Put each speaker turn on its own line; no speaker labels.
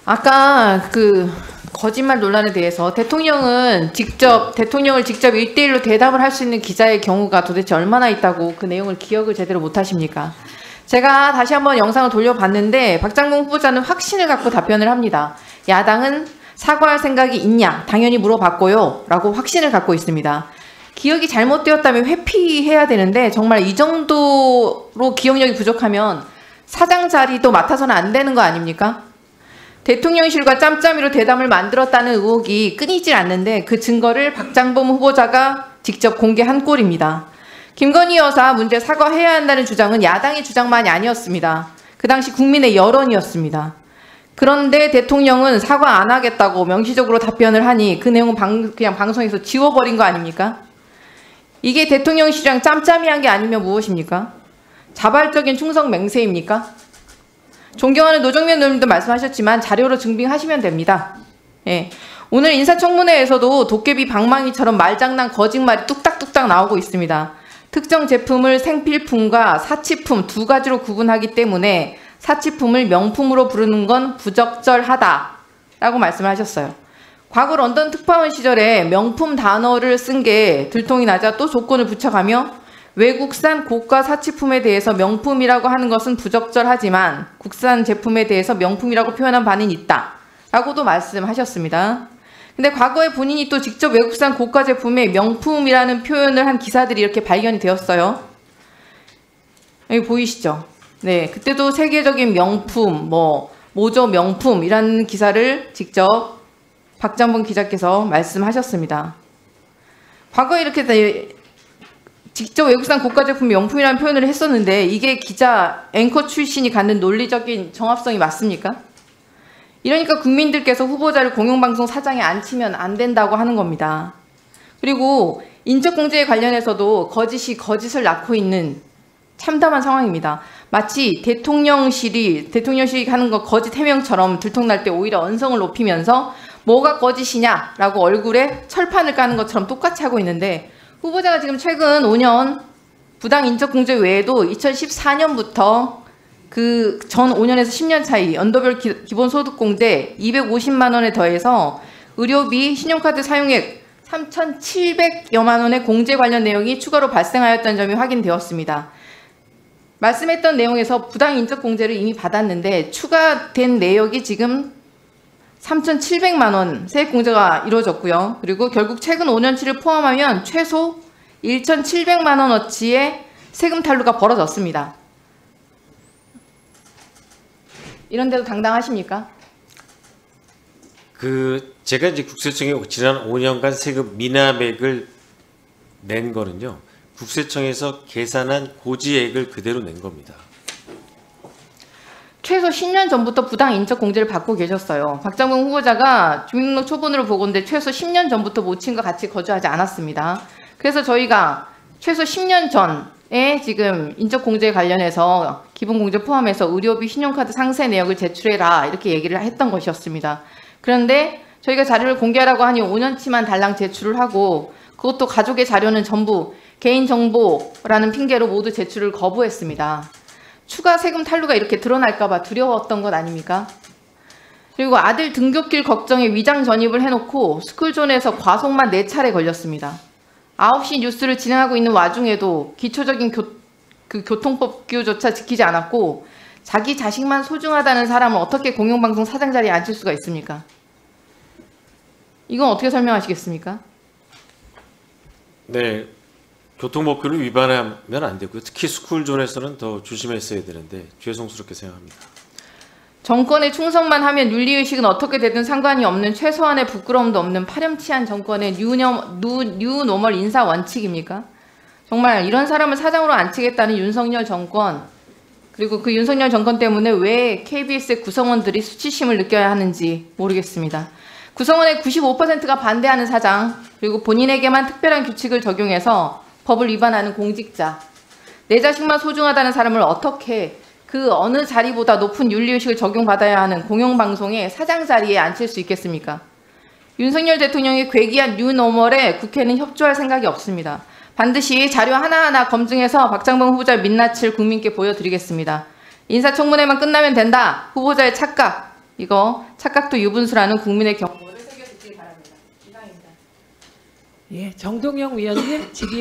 아까 그 거짓말 논란에 대해서 대통령을 직접 1대1로 대답을 할 수 있는 기자의 경우가 도대체 얼마나 있다고 그 내용을 기억을 제대로 못 하십니까? 제가 다시 한번 영상을 돌려봤는데 박장봉 후보자는 확신을 갖고 답변을 합니다. 야당은 사과할 생각이 있냐? 당연히 물어봤고요. 라고 확신을 갖고 있습니다. 기억이 잘못되었다면 회피해야 되는데 정말 이 정도로 기억력이 부족하면 사장 자리도 맡아서는 안 되는 거 아닙니까? 대통령실과 짬짬이로 대담을 만들었다는 의혹이 끊이질 않는데 그 증거를 박장범 후보자가 직접 공개한 꼴입니다. 김건희 여사 문제 사과해야 한다는 주장은 야당의 주장만이 아니었습니다. 그 당시 국민의 여론이었습니다. 그런데 대통령은 사과 안 하겠다고 명시적으로 답변을 하니 그 내용은 그냥 방송에서 지워버린 거 아닙니까? 이게 대통령실이랑 짬짬이한 게 아니면 무엇입니까? 자발적인 충성 맹세입니까? 존경하는 노정면 의원님도 말씀하셨지만 자료로 증빙하시면 됩니다. 예. 오늘 인사청문회에서도 도깨비 방망이처럼 말장난 거짓말이 뚝딱뚝딱 나오고 있습니다. 특정 제품을 생필품과 사치품 두 가지로 구분하기 때문에 사치품을 명품으로 부르는 건 부적절하다라고 말씀을 하셨어요. 과거 런던 특파원 시절에 명품 단어를 쓴 게 들통이 나자 또 조건을 붙여가며 외국산 고가 사치품에 대해서 명품이라고 하는 것은 부적절하지만 국산 제품에 대해서 명품이라고 표현한 바는 있다 라고도 말씀하셨습니다. 근데 과거에 본인이 또 직접 외국산 고가 제품에 명품이라는 표현을 한 기사들이 이렇게 발견이 되었어요. 여기 보이시죠? 네, 그때도 세계적인 명품, 모조 명품이라는 기사를 직접 박장범 기자께서 말씀하셨습니다. 과거에 이렇게 직접 외국산 고가 제품 명품이라는 표현을 했었는데 이게 기자 앵커 출신이 갖는 논리적인 정합성이 맞습니까? 이러니까 국민들께서 후보자를 공영방송 사장에 앉히면 안 된다고 하는 겁니다. 그리고 인적공제에 관련해서도 거짓이 거짓을 낳고 있는 참담한 상황입니다. 마치 대통령실이 하는 거 거짓 해명처럼 들통날 때 오히려 언성을 높이면서 뭐가 거짓이냐라고 얼굴에 철판을 까는 것처럼 똑같이 하고 있는데 후보자가 지금 최근 5년 부당 인적공제 외에도 2014년부터 그 전 5년에서 10년 차이 연도별 기본소득공제 250만 원에 더해서 의료비, 신용카드 사용액 3,700여만 원의 공제 관련 내용이 추가로 발생하였다는 점이 확인되었습니다. 말씀했던 내용에서 부당 인적공제를 이미 받았는데 추가된 내역이 지금 3,700만 원 세액공제가 이루어졌고요. 그리고 결국 최근 5년치를 포함하면 최소 1,700만 원어치의 세금 탈루가 벌어졌습니다. 이런데도 당당하십니까?
제가 이제 국세청에 지난 5년간 세금 미납액을 낸 거는요. 국세청에서 계산한 고지액을 그대로 낸 겁니다.
최소 10년 전부터 부당 인적 공제를 받고 계셨어요. 박장범 후보자가 주민등록 초본으로 보건데 최소 10년 전부터 모친과 같이 거주하지 않았습니다. 그래서 저희가 최소 10년 전에 지금 인적 공제 관련해서 기본 공제 포함해서 의료비, 신용카드 상세 내역을 제출해라 이렇게 얘기를 했던 것이었습니다. 그런데 저희가 자료를 공개하라고 하니 5년치만 달랑 제출을 하고 그것도 가족의 자료는 전부 개인정보라는 핑계로 모두 제출을 거부했습니다. 추가 세금 탈루가 이렇게 드러날까 봐 두려웠던 것 아닙니까? 그리고 아들 등굣길 걱정에 위장 전입을 해놓고 스쿨존에서 과속만 4차례 걸렸습니다. 9시 뉴스를 진행하고 있는 와중에도 기초적인 교통법규조차 지키지 않았고 자기 자식만 소중하다는 사람을 어떻게 공영방송 사장 자리에 앉힐 수가 있습니까? 이건 어떻게 설명하시겠습니까?
네. 교통법규를 위반하면 안 되고요. 특히 스쿨존에서는 더 조심했어야 되는데 죄송스럽게 생각합니다.
정권에 충성만 하면 윤리의식은 어떻게 되든 상관이 없는 최소한의 부끄러움도 없는 파렴치한 정권의 뉴노멀 인사 원칙입니까? 정말 이런 사람을 사장으로 앉히겠다는 윤석열 정권 그리고 그 윤석열 정권 때문에 왜 KBS의 구성원들이 수치심을 느껴야 하는지 모르겠습니다. 구성원의 95%가 반대하는 사장 그리고 본인에게만 특별한 규칙을 적용해서 법을 위반하는 공직자, 내 자식만 소중하다는 사람을 어떻게 그 어느 자리보다 높은 윤리의식을 적용받아야 하는 공영방송의 사장 자리에 앉힐 수 있겠습니까? 윤석열 대통령의 괴기한 뉴노멀에 국회는 협조할 생각이 없습니다. 반드시 자료 하나하나 검증해서 박장범 후보자의 민낯을 국민께 보여드리겠습니다. 인사청문회만 끝나면 된다. 후보자의 착각, 이거 착각도 유분수라는 국민의 경고를 새겨주시기 바랍니다. 이상입니다.
예, 정동영 위원님 질의